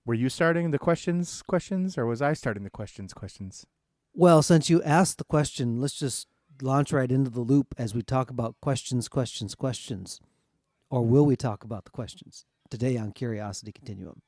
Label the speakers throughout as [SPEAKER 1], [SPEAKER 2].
[SPEAKER 1] Were you starting the questions, or was I starting the questions?
[SPEAKER 2] Well, since you asked the question, let's just launch right into the loop as we talk about questions. Or will we talk about the questions today on Curiosity Continuum?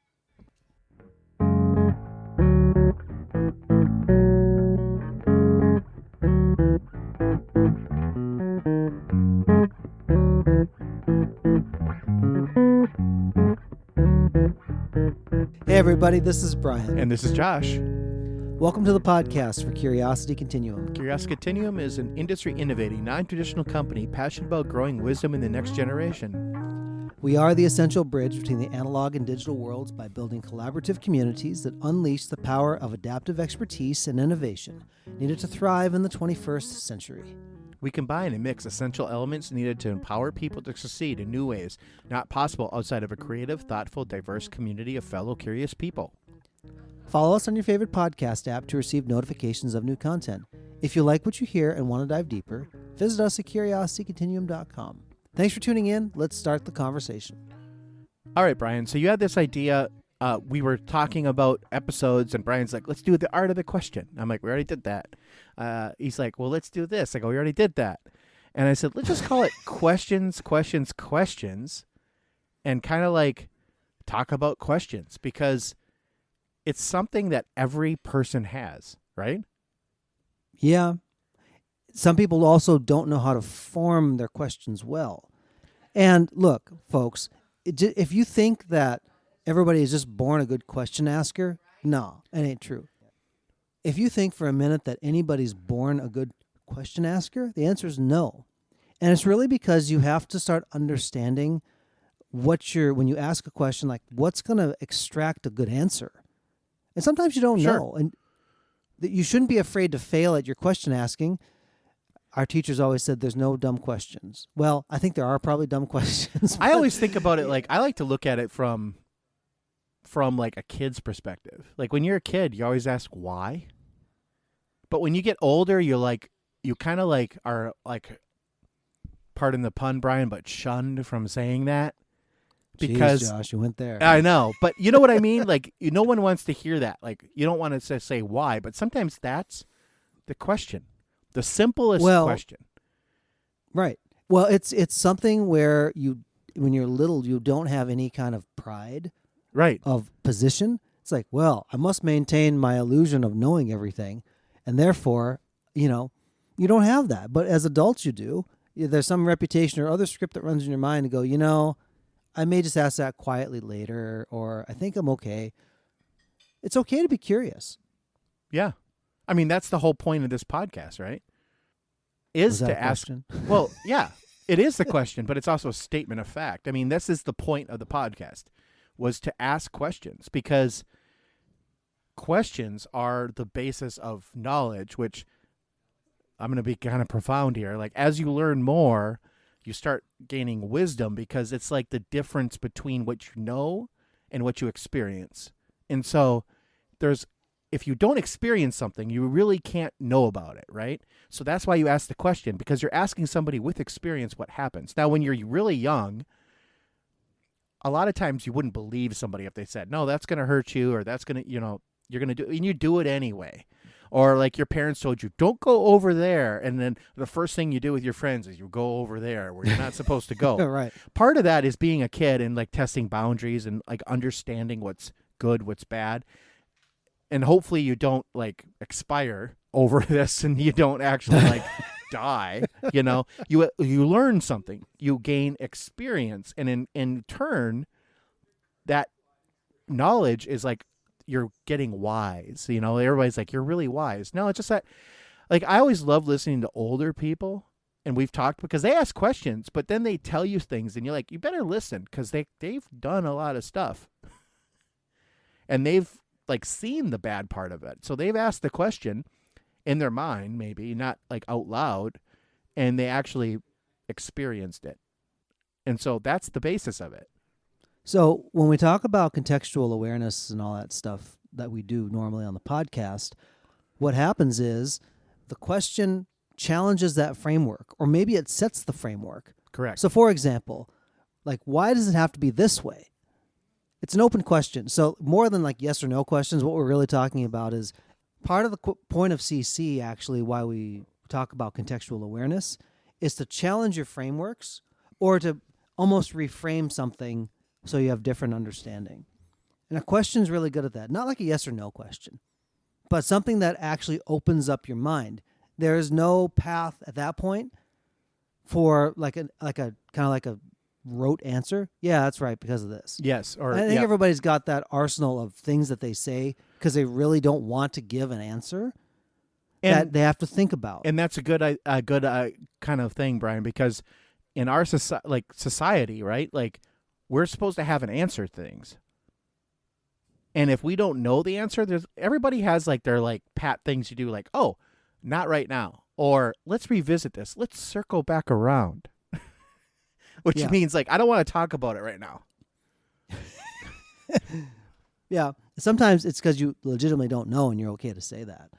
[SPEAKER 2] Hey everybody, this is Brian.
[SPEAKER 1] And this is Josh.
[SPEAKER 2] Welcome to the podcast for Curiosity Continuum.
[SPEAKER 1] Curiosity Continuum is an industry innovating, non-traditional company passionate about growing wisdom in the next generation.
[SPEAKER 2] We are the essential bridge between the analog and digital worlds by building collaborative communities that unleash the power of adaptive expertise and innovation needed to thrive in the 21st century.
[SPEAKER 1] We combine and mix essential elements needed to empower people to succeed in new ways, not possible outside of a creative, thoughtful, diverse community of fellow curious people.
[SPEAKER 2] Follow us on your favorite podcast app to receive notifications of new content. If you like what you hear and want to dive deeper, visit us at curiositycontinuum.com. Thanks for tuning in. Let's start the conversation.
[SPEAKER 1] All right, Brian. So you had this idea. We were talking about episodes, and Brian's like, let's do the art of the question. I'm like, we already did that. He's like, well, let's do this. I go, we already did that. And I said, let's just call it questions, and kind of like talk about questions, because it's something that every person has, right?
[SPEAKER 2] Yeah. Some people also don't know how to form their questions well. And look, folks, if you think that everybody is just born a good question asker, no, it ain't true. If you think for a minute that anybody's born a good question asker, the answer is no. And it's really because you have to start understanding when you ask a question, like what's going to extract a good answer. And sometimes you don't know. And you shouldn't be afraid to fail at your question asking. Our teachers always said there's no dumb questions. Well, I think there are probably dumb questions.
[SPEAKER 1] I always think about it like, I like to look at it from like a kid's perspective. Like when you're a kid, you always ask why. But when you get older, you kind of like are like, pardon the pun, Brian, but shunned from saying that. Because
[SPEAKER 2] jeez, Josh, you went there.
[SPEAKER 1] I know, but you know what I mean? Like, no one wants to hear that. Like, you don't want to say why, but sometimes that's the question, the simplest question.
[SPEAKER 2] Right. Well, it's something where when you're little, you don't have any kind of pride,
[SPEAKER 1] right,
[SPEAKER 2] of position. It's like, well, I must maintain my illusion of knowing everything, and therefore, you don't have that. But as adults, you do. There's some reputation or other script that runs in your mind to go, I may just ask that quietly later, or I think I'm okay. It's okay to be curious.
[SPEAKER 1] Yeah. I mean, that's the whole point of this podcast, right? Is to ask. Well, yeah, it is the question, but it's also a statement of fact. I mean, this is the point of the podcast, was to ask questions, because questions are the basis of knowledge, which I'm going to be kind of profound here. Like, as you learn more, you start gaining wisdom, because it's like the difference between what you know and what you experience. And so if you don't experience something, you really can't know about it, right? So that's why you ask the question, because you're asking somebody with experience what happens. Now, when you're really young, a lot of times you wouldn't believe somebody if they said, no, that's going to hurt you, or that's going to, you're going to do, and you do it anyway. Or like your parents told you, don't go over there. And then the first thing you do with your friends is you go over there where you're not supposed to go.
[SPEAKER 2] Right.
[SPEAKER 1] Part of that is being a kid and like testing boundaries and like understanding what's good, what's bad. And hopefully you don't like expire over this and you don't actually like die. You learn something, you gain experience. And in turn, that knowledge is like, you're getting wise. Everybody's like, you're really wise. No, it's just that, like, I always love listening to older people, and we've talked, because they ask questions, but then they tell you things, and you're like, you better listen, because they've done a lot of stuff, and they've like seen the bad part of it. So they've asked the question in their mind, maybe not like out loud, and they actually experienced it. And so that's the basis of it.
[SPEAKER 2] So when we talk about contextual awareness and all that stuff that we do normally on the podcast, what happens is the question challenges that framework, or maybe it sets the framework.
[SPEAKER 1] Correct.
[SPEAKER 2] So for example, like, why does it have to be this way? It's an open question. So more than like yes or no questions, what we're really talking about is part of the point of CC, actually, why we talk about contextual awareness, is to challenge your frameworks or to almost reframe something so you have different understanding. And a question's really good at that. Not like a yes or no question, but something that actually opens up your mind. There is no path at that point for like a kind of like a rote answer. Yeah, that's right, because of this.
[SPEAKER 1] Yes. Or
[SPEAKER 2] I think everybody's got that arsenal of things that they say because they really don't want to give an answer that they have to think about.
[SPEAKER 1] And that's a good kind of thing, Brian, because in our society, right? Like, we're supposed to have an answer to things. And if we don't know the answer, everybody has like their like pat things you do, like, oh, not right now. Or let's revisit this. Let's circle back around. Which means like, I don't want to talk about it right now.
[SPEAKER 2] Yeah. Sometimes it's because you legitimately don't know and you're okay to say that.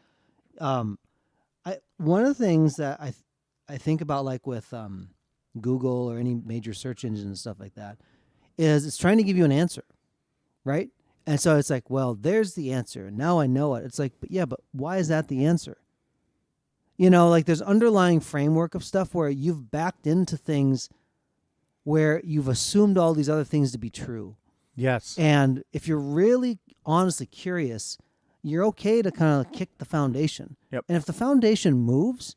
[SPEAKER 2] One of the things that I think about, like with Google or any major search engine and stuff like that, is it's trying to give you an answer, right? And so it's like, well, there's the answer. Now I know it. It's like, but why is that the answer? Like there's underlying framework of stuff where you've backed into things where you've assumed all these other things to be true.
[SPEAKER 1] Yes.
[SPEAKER 2] And if you're really honestly curious, you're okay to kind of kick the foundation.
[SPEAKER 1] Yep.
[SPEAKER 2] And if the foundation moves,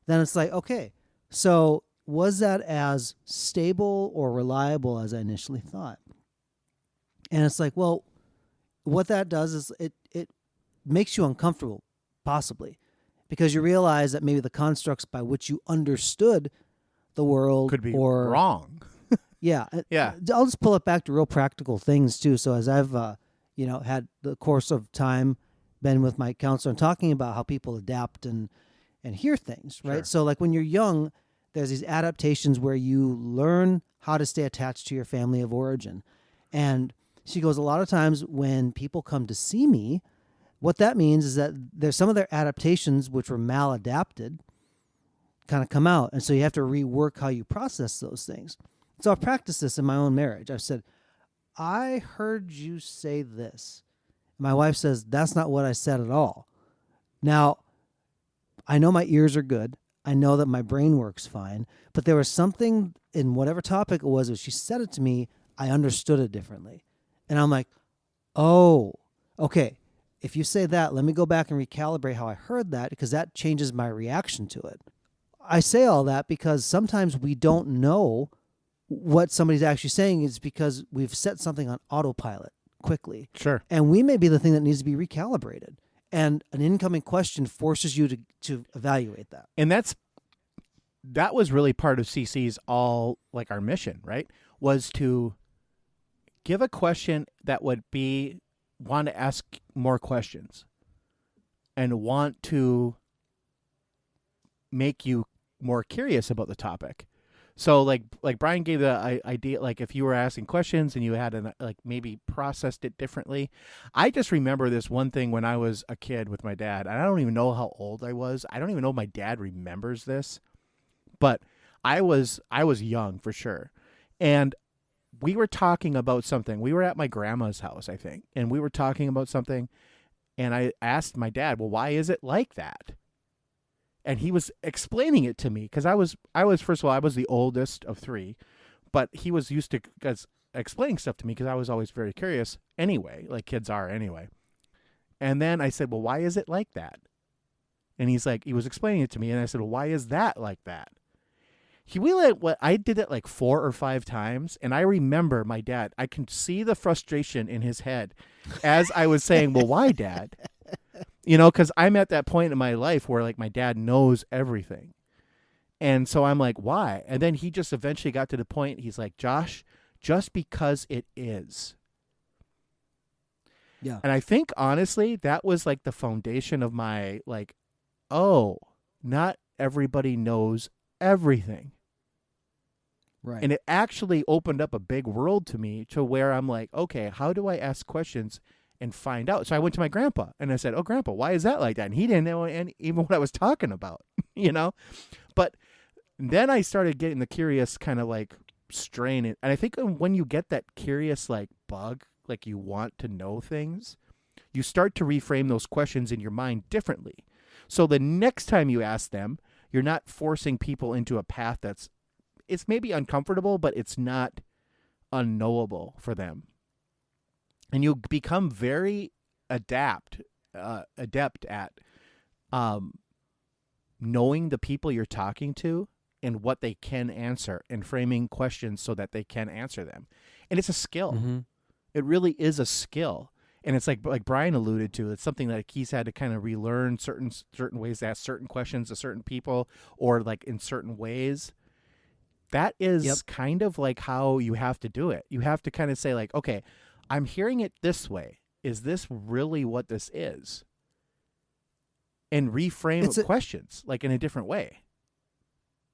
[SPEAKER 2] then it's like, okay, so was that as stable or reliable as I initially thought? And it's like, well, what that does is it makes you uncomfortable, possibly, because you realize that maybe the constructs by which you understood the world
[SPEAKER 1] could be wrong.
[SPEAKER 2] Yeah.
[SPEAKER 1] Yeah.
[SPEAKER 2] I'll just pull it back to real practical things too. So as I've had the course of time been with my counselor and talking about how people adapt and hear things, right?
[SPEAKER 1] Sure.
[SPEAKER 2] So like when you're young, there's these adaptations where you learn how to stay attached to your family of origin. And she goes, a lot of times when people come to see me, what that means is that there's some of their adaptations which were maladapted kind of come out. And so you have to rework how you process those things. So I've practiced this in my own marriage. I've said, I heard you say this. My wife says, that's not what I said at all. Now, I know my ears are good. I know that my brain works fine. But there was something in whatever topic it was, when she said it to me, I understood it differently. And I'm like, oh, okay. If you say that, let me go back and recalibrate how I heard that, because that changes my reaction to it. I say all that because sometimes we don't know what somebody's actually saying is because we've set something on autopilot quickly.
[SPEAKER 1] Sure.
[SPEAKER 2] And we may be the thing that needs to be recalibrated. And an incoming question forces you to evaluate that.
[SPEAKER 1] And that was really part of CC's like our mission, right? Was to give a question that would want to ask more questions and want to make you more curious about the topic. So like Brian gave the idea, like if you were asking questions and you had maybe processed it differently. I just remember this one thing when I was a kid with my dad, and I don't even know how old I was. I don't even know if my dad remembers this, but I was young for sure. And we were talking about something. We were at my grandma's house, I think, and we were talking about something, and I asked my dad, well, why is it like that? And he was explaining it to me because I was first of all, I was the oldest of three, but he was used to explaining stuff to me because I was always very curious anyway, like kids are anyway. And then I said, well, why is it like that? And he was explaining it to me, and I said, well, why is that like that? I did it like 4 or 5 times, and I remember my dad, I can see the frustration in his head as I was saying, well, why, Dad? Because I'm at that point in my life where like my dad knows everything. And so I'm like, why? And then he just eventually got to the point, he's like, Josh, just because it is.
[SPEAKER 2] Yeah.
[SPEAKER 1] And I think, honestly, that was like the foundation of my like, oh, not everybody knows everything.
[SPEAKER 2] Right.
[SPEAKER 1] And it actually opened up a big world to me to where I'm like, okay, how do I ask questions and find out? So I went to my grandpa and I said, oh, Grandpa, why is that like that? And he didn't know even what I was talking about, But then I started getting the curious kind of like strain it. And I think when you get that curious like bug, like you want to know things, you start to reframe those questions in your mind differently. So the next time you ask them, you're not forcing people into a path it's maybe uncomfortable, but it's not unknowable for them. And you become very adept at knowing the people you're talking to and what they can answer and framing questions so that they can answer them. And it's a skill.
[SPEAKER 2] Mm-hmm.
[SPEAKER 1] It really is a skill. And it's like Brian alluded to, it's something that he's had to kind of relearn certain ways to ask certain questions to certain people, or like in certain ways. That is kind of like how you have to do it. You have to kind of say like, okay, I'm hearing it this way. Is this really what this is? And reframe questions like in a different way.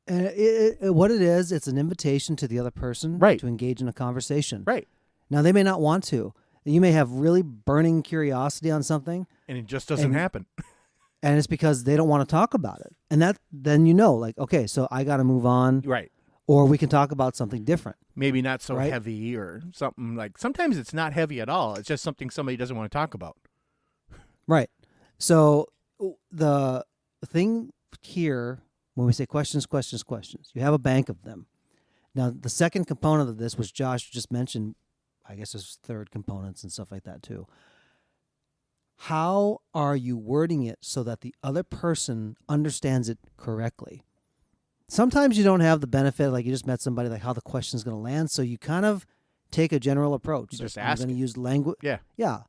[SPEAKER 2] What it is, it's an invitation to the other person to engage in a conversation.
[SPEAKER 1] Right.
[SPEAKER 2] Now, they may not want to. You may have really burning curiosity on something.
[SPEAKER 1] And it just doesn't happen.
[SPEAKER 2] And it's because they don't want to talk about it. And then like, okay, so I got to move on.
[SPEAKER 1] Right.
[SPEAKER 2] Or we can talk about something different.
[SPEAKER 1] Maybe not so heavy or something like, sometimes it's not heavy at all. It's just something somebody doesn't want to talk about.
[SPEAKER 2] Right. So the thing here, when we say questions, you have a bank of them. Now, the second component of this, which Josh just mentioned, I guess there's third components and stuff like that too. How are you wording it so that the other person understands it correctly? Sometimes you don't have the benefit, like you just met somebody, like how the question is going to land. So you kind of take a general approach.
[SPEAKER 1] You just
[SPEAKER 2] ask.
[SPEAKER 1] ask.
[SPEAKER 2] You're going to use language.
[SPEAKER 1] Yeah.
[SPEAKER 2] Yeah.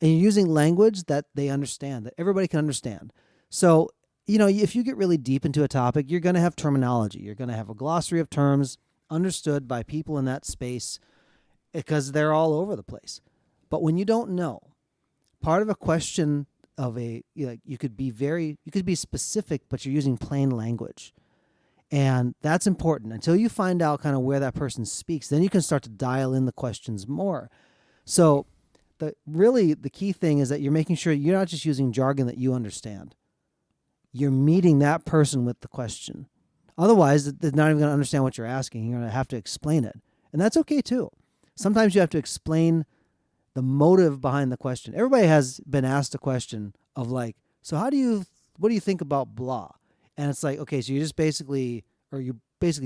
[SPEAKER 2] And you're using language that they understand, that everybody can understand. So, if you get really deep into a topic, you're going to have terminology. You're going to have a glossary of terms understood by people in that space because they're all over the place. But when you don't know, part of a question you could be specific, but you're using plain language. And that's important. Until you find out kind of where that person speaks, then you can start to dial in the questions more. So the key thing is that you're making sure you're not just using jargon that you understand. You're meeting that person with the question. Otherwise, they're not even going to understand what you're asking. You're going to have to explain it. And that's okay too. Sometimes you have to explain the motive behind the question. Everybody has been asked a question of like, so what do you think about blah? And it's like, okay, so you basically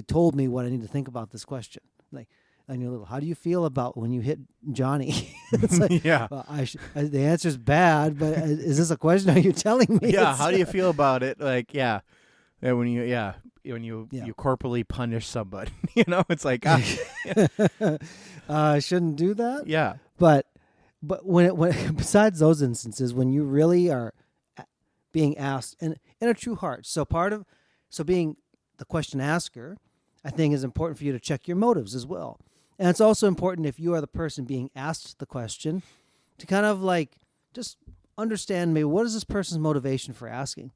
[SPEAKER 2] told me what I need to think about this question. Like, and you're little, how do you feel about when you hit Johnny? It's like,
[SPEAKER 1] yeah.
[SPEAKER 2] Well, the answer's bad, but is this a question? Are you telling me?
[SPEAKER 1] Yeah. How do you feel about it? Like, yeah. When you corporally punish somebody, it's like,
[SPEAKER 2] I shouldn't do that.
[SPEAKER 1] Yeah.
[SPEAKER 2] But when besides those instances, when you really are being asked in a true heart, so being the question asker, I think is important for you to check your motives as well. And it's also important if you are the person being asked the question to kind of like just understand maybe what is this person's motivation for asking.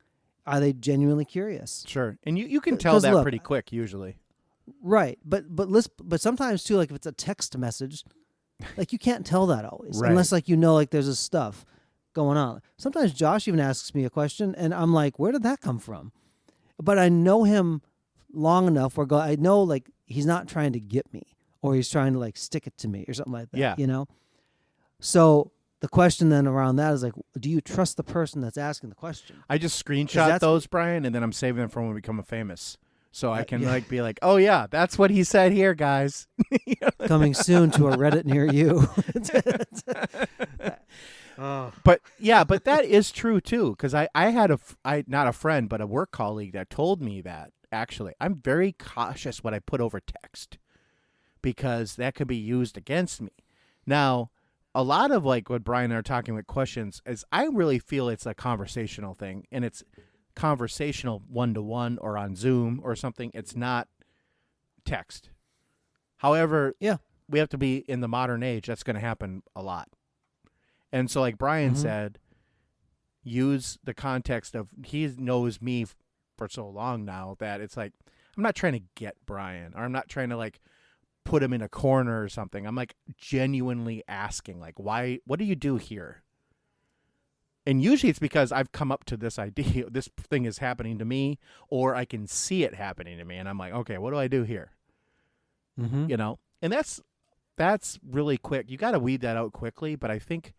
[SPEAKER 2] Are they genuinely curious?
[SPEAKER 1] Sure. And you can tell that pretty quick usually.
[SPEAKER 2] Right. But sometimes too, like if it's a text message, like you can't tell that always.
[SPEAKER 1] Right.
[SPEAKER 2] Unless like there's this stuff going on. Sometimes Josh even asks me a question and I'm like, where did that come from? But I know him long enough where I know like he's not trying to get me or he's trying to like stick it to me or something like that.
[SPEAKER 1] Yeah.
[SPEAKER 2] So the question then around that is like, do you trust the person that's asking the question?
[SPEAKER 1] I just screenshot those, Brian, and then I'm saving them for when we become famous. So I can be like, oh yeah, that's what he said here, guys.
[SPEAKER 2] Coming soon to a Reddit near you.
[SPEAKER 1] But that is true too. Cause I had not a friend, but a work colleague that told me that actually I'm very cautious what I put over text because that could be used against me. Now, a lot of like what Brian and I are talking with questions is I really feel it's a conversational thing and it's conversational 1-to-1 or on Zoom or something. It's not text. However, we have to be in the modern age. That's going to happen a lot. And so like Brian said, use the context of he knows me for so long now that it's like, I'm not trying to get Brian or I'm not trying to like put him in a corner or something. I'm like genuinely asking like, why, what do you do here? And usually it's because I've come up to this idea, this thing is happening to me, or I can see it happening to me. And I'm like, okay, what do I do here?
[SPEAKER 2] Mm-hmm.
[SPEAKER 1] You know, and that's really quick. You got to weed that out quickly. But I think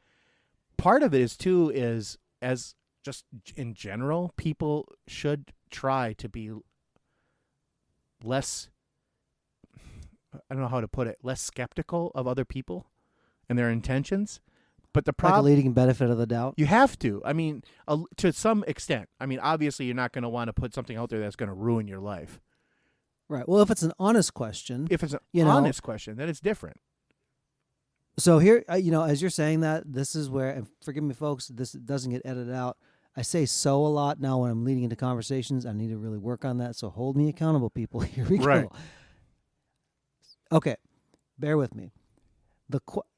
[SPEAKER 1] part of it is too is as just in general, people should try to be less, I don't know how to put it, less skeptical of other people and their intentions. But the problem,
[SPEAKER 2] like a leading benefit of the doubt.
[SPEAKER 1] you have to. I mean, to some extent. I mean, obviously, you're not going to want to put something out there that's going to ruin your life.
[SPEAKER 2] Right. Well, if it's an honest question.
[SPEAKER 1] If it's an honest question, then it's different.
[SPEAKER 2] So here, as you're saying that, this is where, and forgive me, folks, this doesn't get edited out. I say so a lot now when I'm leading into conversations. I need to really work on that. So hold me accountable, people. Here we
[SPEAKER 1] Right.
[SPEAKER 2] go. Okay. Bear with me.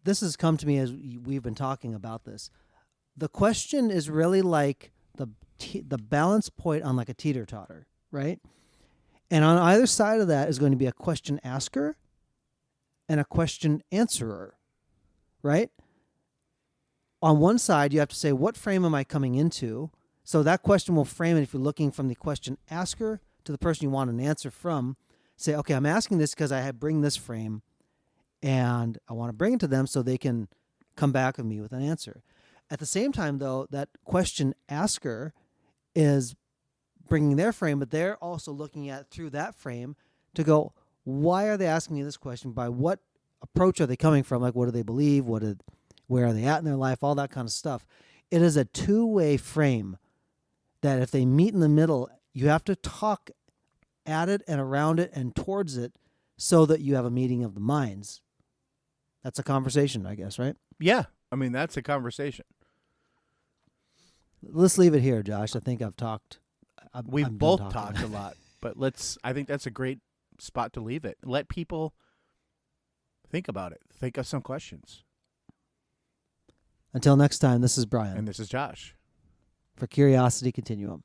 [SPEAKER 2] This has come to me as we've been talking about this. The question is really like the balance point on like a teeter-totter, right? And on either side of that is going to be a question asker and a question answerer, right? On one side, you have to say, what frame am I coming into? So that question will frame it if you're looking from the question asker to the person you want an answer from. Say, okay, I'm asking this because I bring this frame, and I want to bring it to them so they can come back with me with an answer. At the same time, though, that question asker is bringing their frame, but they're also looking at through that frame to go, why are they asking me this question? By what approach are they coming from? Like, what do they believe? Where are they at in their life? All that kind of stuff. It is a two-way frame that if they meet in the middle, you have to talk at it and around it and towards it so that you have a meeting of the minds. That's a conversation, I guess, right?
[SPEAKER 1] Yeah. I mean, that's a conversation.
[SPEAKER 2] Let's leave it here, Josh. I think I've talked.
[SPEAKER 1] We've
[SPEAKER 2] I'm
[SPEAKER 1] both
[SPEAKER 2] done
[SPEAKER 1] talked
[SPEAKER 2] talking.
[SPEAKER 1] a lot, but I think that's a great spot to leave it. Let people think about it. Think of some questions.
[SPEAKER 2] Until next time, this is Brian.
[SPEAKER 1] And this is Josh.
[SPEAKER 2] For Curiosity Continuum.